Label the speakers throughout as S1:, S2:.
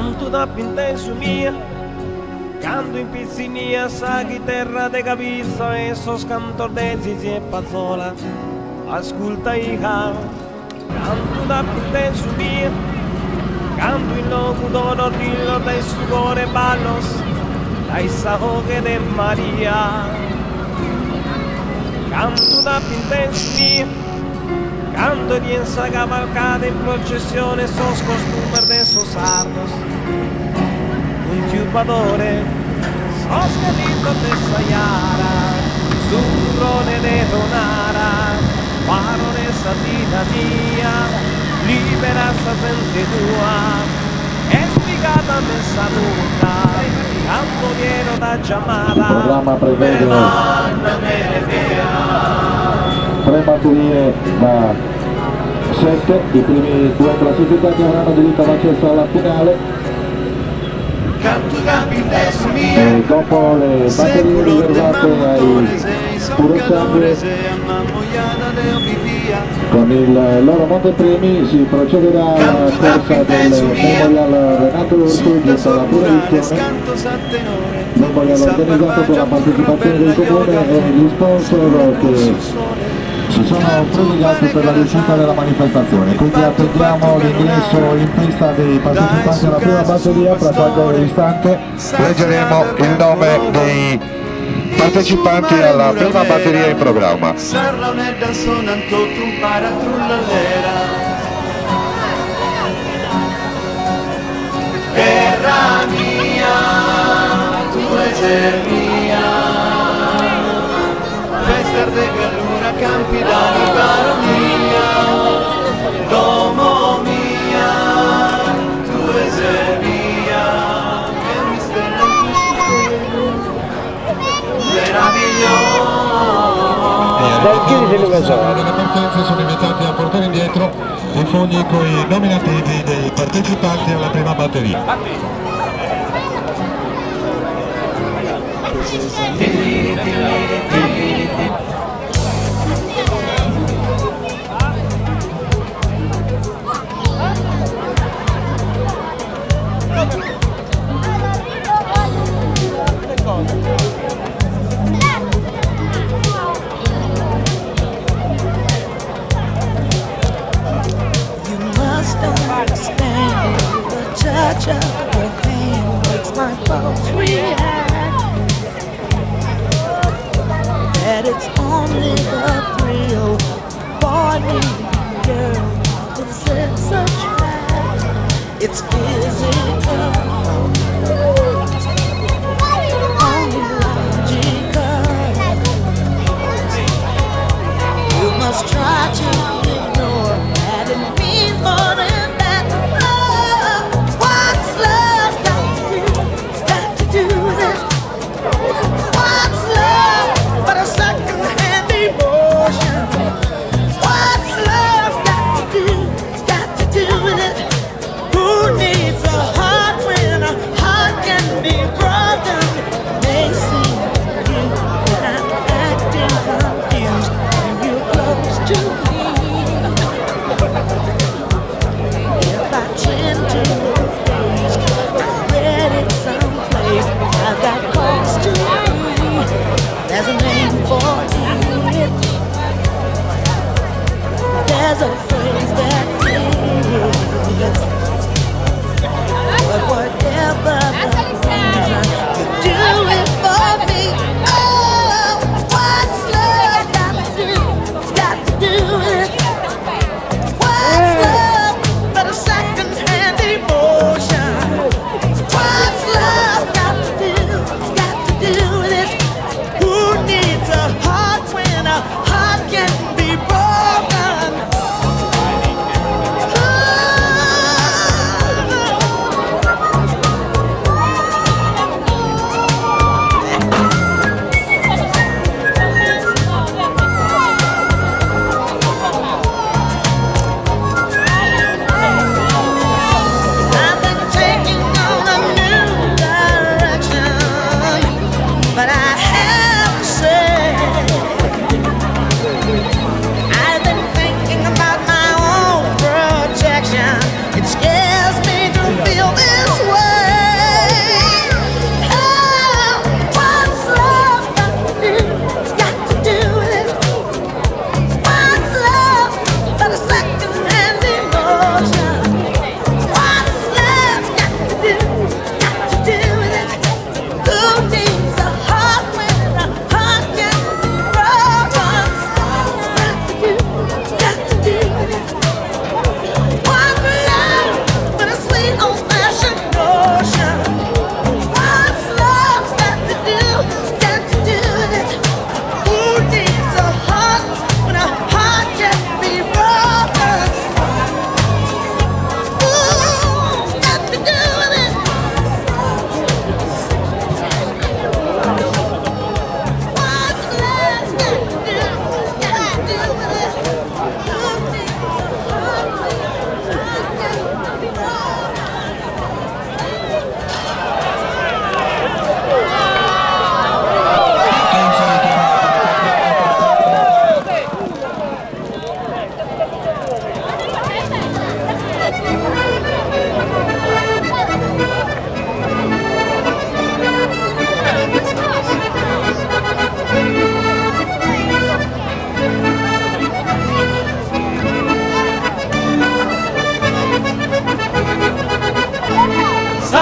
S1: Canto da pinta su mia, canto in pizzinia, sa chitarra de capisco e sos cantor de zizi e pazzola, ascolta i canto da pinta su mia, canto in locutor ordillo dai su cuore ballos, dai sahoche de Maria, canto da pinta su mia, canto di esa cavalcata in processione, sos costumer de sos ardos, un tiupadore, sos capito de sayara, zurrone de donara, parole satina mia, libera sa sente tua, è spiegata messa tutta, canto pieno da chiamata.
S2: Il programma prevede 3 batterie da 7, i primi 2 classificati avranno diritto all'accesso alla finale e dopo le batterie riservate ai puro sangue con il loro montepremi si procederà alla corsa del Memorial Renato Urso giunto alla pura edizione, Memorial organizzato con la partecipazione del comune e gli sponsor che si sono prodigati per la riuscita della manifestazione, quindi attendiamo l'ingresso in pista dei partecipanti alla prima batteria. Fra qualche istante leggeremo il nome dei partecipanti alla prima batteria in programma.
S3: Terra mia, tu sei mia, festa de gallura, campi d'ani baronia, domo mia, tu sei mia, che mi stella in questo meraviglioso.
S2: Le partenze sono invitati a portare indietro i fogli con i nominativi dei partecipanti alla prima batteria.
S4: Touch of your hand makes my pulse react. That it's only the thrill, boy meeting girl, it's such fact. It's physical, only logical. You must try to ignore that it means more than that. What's love got to do with it? Who needs a heart?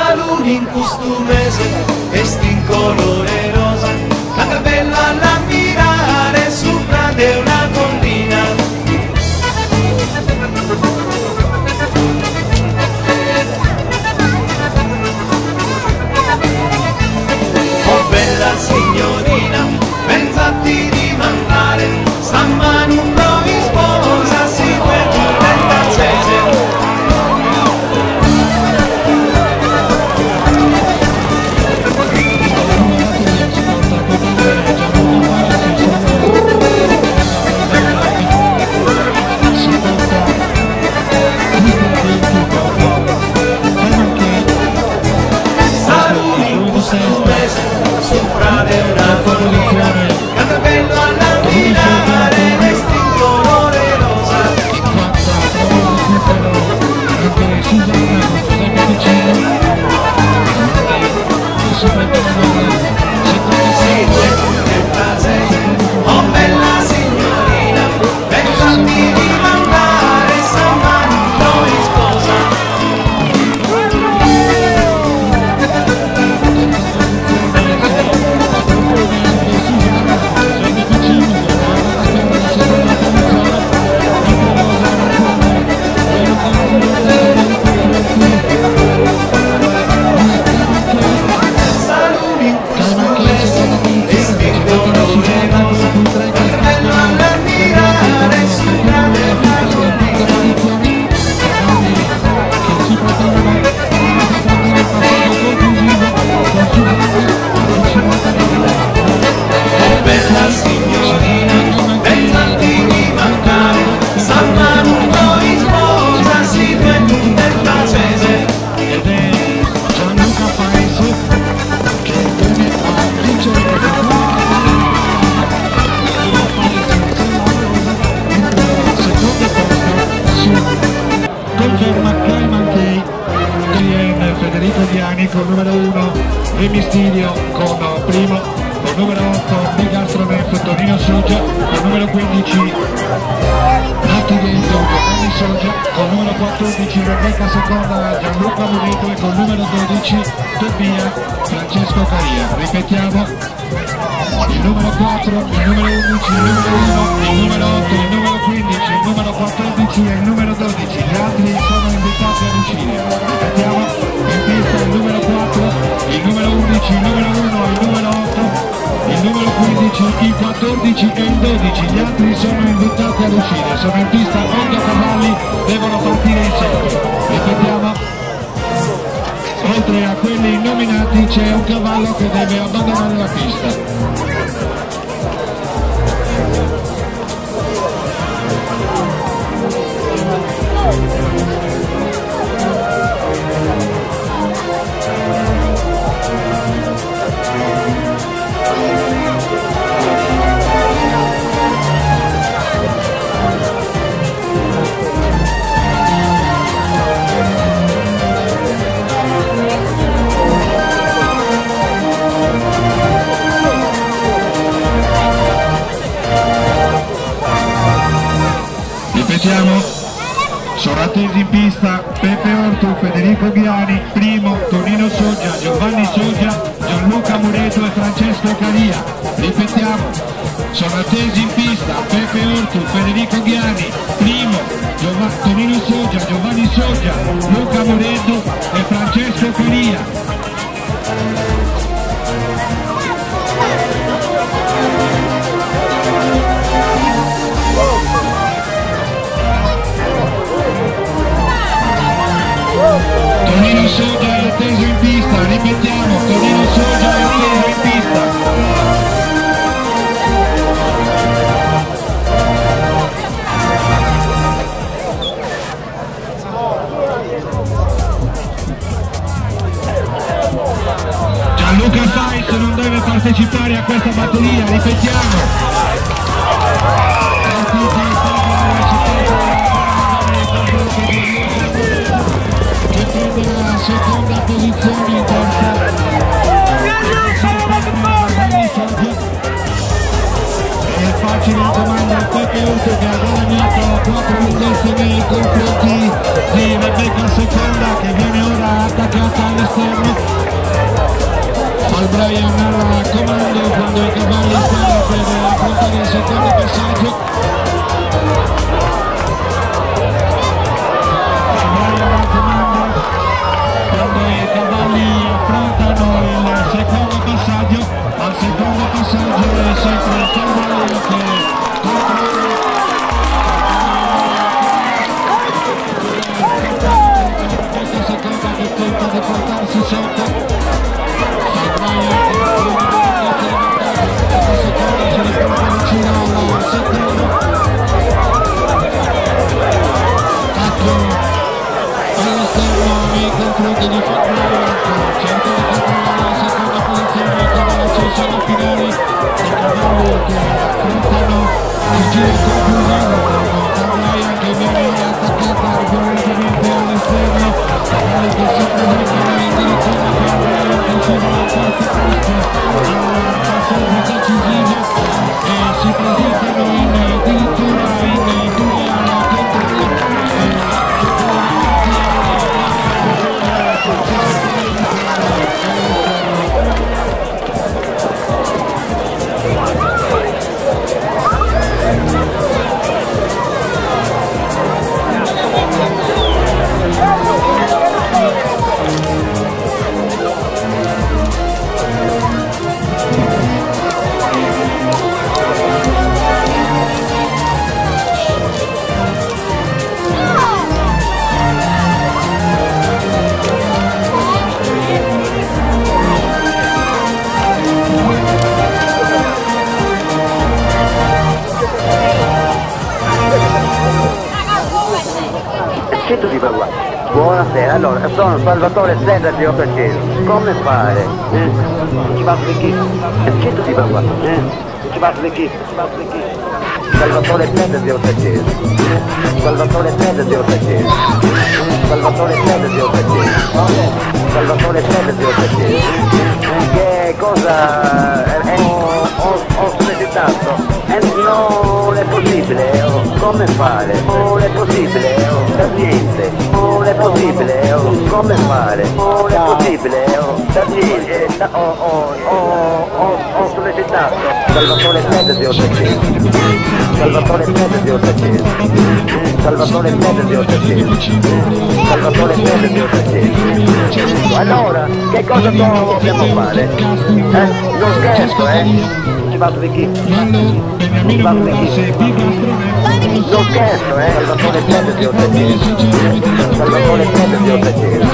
S3: saluni in costumese, vesti in colore rosa, tanto bello alla mirare sopra di una collina. Oh bella signorina, pensati di mandare, stamattina un po' in sposa, si vede nell'accese. Sopra di una collina, canta bello alla mirare, vesti in colore rosa. Oh bella signorina, pensati di mandare, stamattina in sposa.
S2: Federico Ghiani con numero 1, Remistidio con primo, con numero 8 Megastromef Tonino Soggia, con numero 15 Nati Dentro Giovanni Soggia, con numero 14 Rebecca Seconda Gianluca Mureto e con numero 12 Tobia Francesco Caria. Ripetiamo: il numero 4, il numero 11, il numero 1, il numero 8, il numero 15, il numero 14 e il numero 12. Gli altri sono invitati ad uscire. Ripetiamo: in pista il numero 4, il numero 11, il numero 1, il numero 8, il numero 15, il 14 e il 12. Gli altri sono invitati ad uscire. Sono in pista 8 cavalli, devono partire in seguito. Ripetiamo: oltre a quelli nominati c'è un cavallo che deve abbandonare la pista. Sono attesi in pista Pepe Ortu, Federico Ghiani, primo, Tonino Soggia, Giovanni Soggia, Gianluca Mureto e Francesco Caria. Ripetiamo: sono attesi in pista Pepe Ortu, Federico Ghiani, primo, Tonino Soggia, Giovanni Soggia, Luca Mureto e Francesco Caria. Tonino Soggia è atteso in pista, ripetiamo: Tonino Soggia è atteso in pista. Gianluca Fais non deve partecipare a questa batteria, ripetiamo. Che prende la seconda posizione in terza. È facile in comando al Pepe Ortu che ha guadagnato 4 millesimi nei confronti di Rebecca Seconda, che viene ora attaccata alle all'esterno, al Brian al comando quando i cavalli stanno per affrontare il secondo passaggio. Brian al comando quando i cavalli affrontano il secondo passaggio. Al secondo passaggio è sempre il cavallo che tenta di portarsi sotto. Ce ne porta vicino al secondo. Attacco all'esterno nei confronti di Fatmire, cerca di controllare la seconda posizione, il cavallo acceso alla finale, i cavalli che affrontano il giro conclusivo con Brian che viene attaccata violentemente all'esterno, cavalli che si presentano in direzione per Brian che ci va al quarto posto, al passaggio decisivo e si presentano addirittura in due alla controllo.
S5: Buonasera, allora sono Salvatore Sedda di Ottaceso. Come fare? Ci va di chi? Cito di qua. Ci va di chi? Salvatore Sedda di Ottaceso. Salvatore Sedda di Ottaceso. Salvatore Sedda di Ottaceso. Salvatore Sedda di Ottaceso. Che cosa ho sollecitato? Non è possibile, come fare? Non è possibile, per niente. Non è possibile, come fare? Non è possibile, per niente. Ho sollecitato Salvatore Sedda di Ottaceso. Salvatore Sedda di Ottaceso. Salvatore Sedda di Ottaceso. Salvatore Sedda di Ottaceso. Allora, che cosa dobbiamo fare? Non scherzo, Ci vado di chi? Ci vado di chi? Non scherzo, Salvatore Sedda di Ottaceso. Salvatore Sedda di Ottaceso.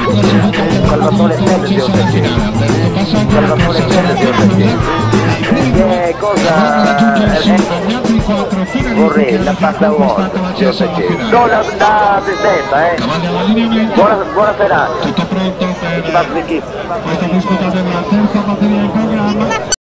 S5: Salvatore Sedda di Ottaceso. Salvatore Sedda di Ottaceso. Che cosa vorrei la pasta uomo di Ottaceso. Non la tristezza, buona serata.
S2: Tutto pronto per
S5: Ci vado di chi?
S2: questa disputa della terza